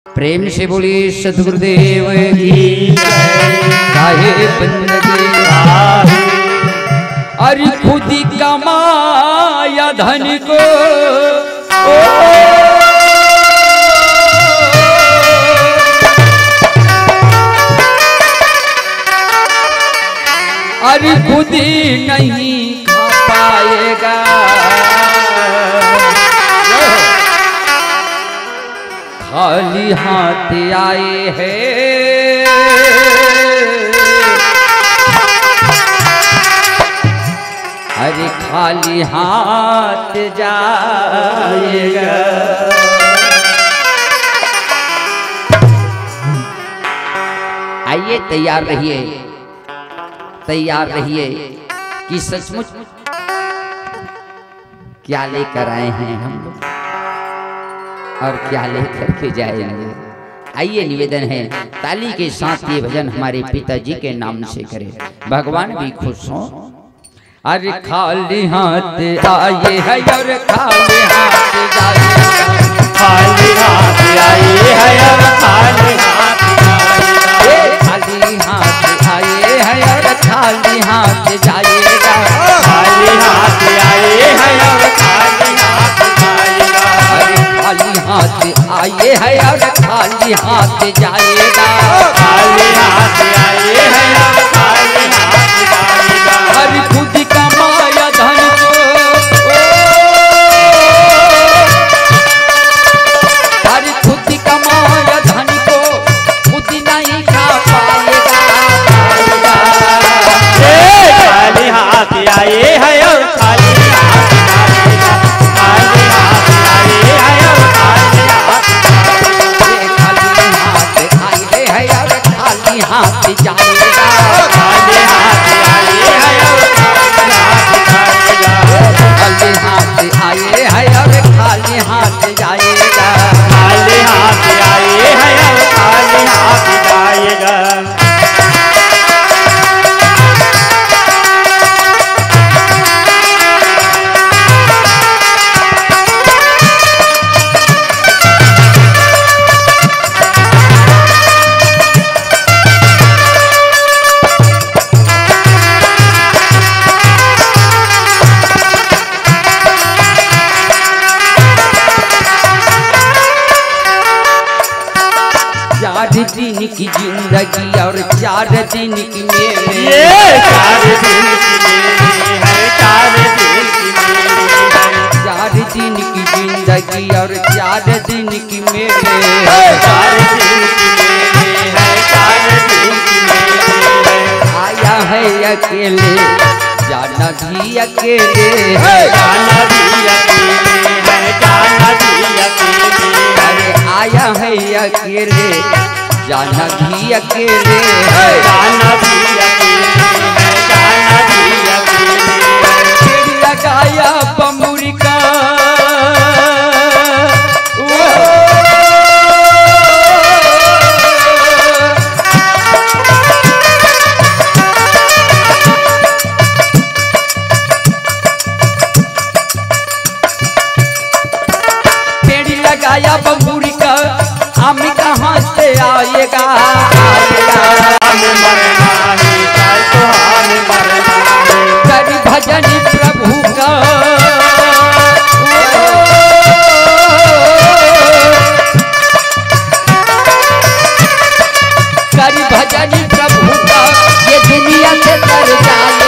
प्रेम से बोली सतगुरुदेव की साहेब बंदगी। अरे खुद ही कमाया धन को अरे खुद ही नहीं खा पाएगा। खाली हाथ आए हैं अरे खाली हाथ जाएगा। आइए तैयार रहिए कि सचमुच क्या लेकर आए हैं हम लोग और क्या लेकर के जाएंगे। आइए निवेदन है ताली के साथ ये भजन हमारे पिताजी के नाम से करें, भगवान भी खुश हों। अरे खाली हाथ आए है और खाली हाथ जाएगा। खाली हाथ आए है और खाली हाथ जाएगा। खाली हाथ आए है और खाली हाथ जाएगा। खाली हाथ आए है और खाली हाथ जाएगा। खाली हाथ आए है और खाली हाथ जाएगा। खाली हाथ आए है और खाली हाथ जाएगा। अरे खुद कमाया धन को अरे खुद कमाया धन को खुद नहीं खा पाएगा। खाली हाथ आए है और खाली हाथ जाएगा। खाली हाथ आए है और खाली हाथ खाली हाथ जाएगा। खाली हाथ आए है और खाली हाथ जाएगा। खाली हाथ आए है और खाली हाथ जाएगा। खाली हाथ आए है और खाली हाथ जाएगा। दिन की जिंदगी और 4 दिन की मेरे। ये 4 दिन की मेरी है, 4 दिन की मेरी है। 4 दिन की जिंदगी और 4 दिन की मेरे। 4 दिन की मेरी है, 4 दिन की मेरी है। आया है अकेले जाना भी अकेले है। जाना भी अकेले है, जाना भी अकेले है। अरे आया है अकेले जाना भी अकेले है। जाना भी अकेले है, जाना भी अकेले है। लगाया बमुरी का पेड़ लगाया बमुरी का हम कहाँ से आएगा। हमें मरना है कल तो हमें मरना है। कर भजन प्रभु का कर भजन प्रभु का ये दुनिया से तर जाए।